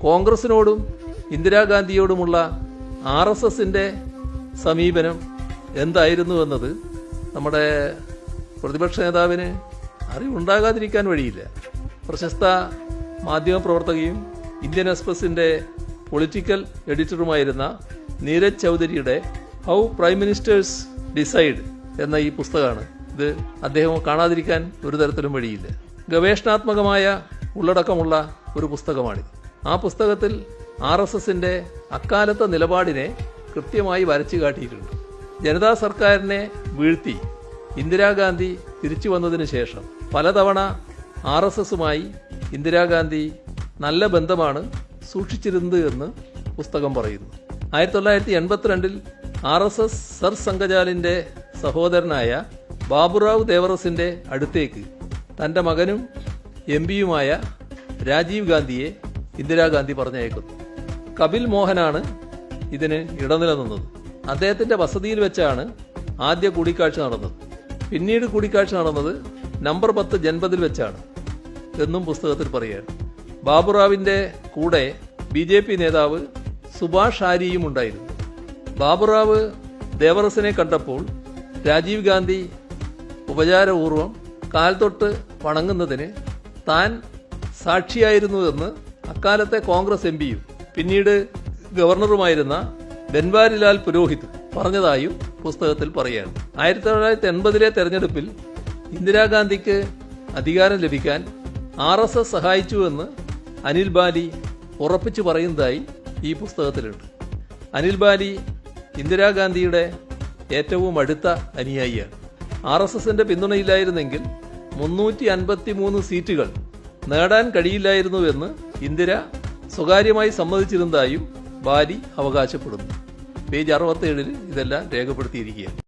കോൺഗ്രസിനോടും ഇന്ദിരാഗാന്ധിയോടുമുള്ള RSSന്റെ സമീപനം എന്തായിരുന്നുവെന്നത് നമ്മുടെ പ്രതിപക്ഷ നേതാവിന് അറിവുണ്ടാകാതിരിക്കാൻ വഴിയില്ല. പ്രശസ്ത മാധ്യമപ്രവർത്തകയും ഇന്ത്യൻ എക്സ്പ്രസിന്റെ പൊളിറ്റിക്കൽ എഡിറ്ററുമായിരുന്ന നീരജ് ചൗധരിയുടെ ഹൗ പ്രൈം മിനിസ്റ്റേഴ്സ് ഡിസൈഡ് എന്ന ഈ പുസ്തകമാണ്. ഇത് അദ്ദേഹം കാണാതിരിക്കാൻ ഒരു തരത്തിലും വഴിയില്ല. ഗവേഷണാത്മകമായ ഉള്ളടക്കമുള്ള ഒരു പുസ്തകമാണിത്. ആ പുസ്തകത്തിൽ RSSന്റെ അക്കാലത്തെ നിലപാടിനെ കൃത്യമായി വരച്ചു കാട്ടിയിട്ടുണ്ട്. ജനതാ സർക്കാരിനെ വീഴ്ത്തി ഇന്ദിരാഗാന്ധി തിരിച്ചു വന്നതിന് ശേഷം പലതവണ RSSുമായി ഇന്ദിരാഗാന്ധി നല്ല ബന്ധമാണ് സൂക്ഷിച്ചിരുന്നത് എന്ന് പുസ്തകം പറയുന്നു. 1982 RSS സർ സംഘചാലിന്റെ സഹോദരനായ ബാബുറാവ് ദേവറസിന്റെ അടുത്തേക്ക് തന്റെ മകനും MP-യുമായ രാജീവ് ഗാന്ധിയെ ഇന്ദിരാഗാന്ധി പറഞ്ഞയക്കുന്നു. കപിൽ മോഹനാണ് ഇതിന് ഇടനിലനിന്നത്. അദ്ദേഹത്തിന്റെ വസതിയിൽ വെച്ചാണ് ആദ്യ കൂടിക്കാഴ്ച നടന്നത്. പിന്നീട് കൂടിക്കാഴ്ച നടന്നത് നമ്പർ 10 ജൻപതിൽ വെച്ചാണ് എന്നും പുസ്തകത്തിൽ പറയുകയാണ്. ബാബുറാവിന്റെ കൂടെ BJP നേതാവ് സുഭാഷ് ആരിയും ഉണ്ടായിരുന്നു. ബാബുറാവ് ദേവറസിനെ കണ്ടപ്പോൾ രാജീവ് ഗാന്ധി ഉപചാരപൂർവം കാൽ തൊട്ട് വണങ്ങുന്നതിന് താൻ സാക്ഷിയായിരുന്നുവെന്ന് അക്കാലത്തെ കോൺഗ്രസ് MP-യും പിന്നീട് ഗവർണറുമായിരുന്ന ബൻവാരിലാൽ പുരോഹിത് പറഞ്ഞതായും പുസ്തകത്തിൽ പറയുകയാണ്. 1980 തെരഞ്ഞെടുപ്പിൽ ഇന്ദിരാഗാന്ധിക്ക് അധികാരം ലഭിക്കാൻ RSS സഹായിച്ചുവെന്ന് അനിൽ ബാലി ഉറപ്പിച്ചു പറയുന്നതായി ഈ പുസ്തകത്തിലുണ്ട്. അനിൽ ബാലി ഇന്ദിരാഗാന്ധിയുടെ ഏറ്റവും അടുത്ത അനുയായിയാണ്. RSSന്റെ പിന്തുണയില്ലായിരുന്നെങ്കിൽ 353 സീറ്റുകൾ നേടാൻ കഴിയില്ലായിരുന്നുവെന്ന് ഇന്ദിര സ്വകാര്യമായി സമ്മതിച്ചിരുന്നതായും ബാലി അവകാശപ്പെടുന്നു. പേജ് 67 ഇതെല്ലാം രേഖപ്പെടുത്തിയിരിക്കുകയാണ്.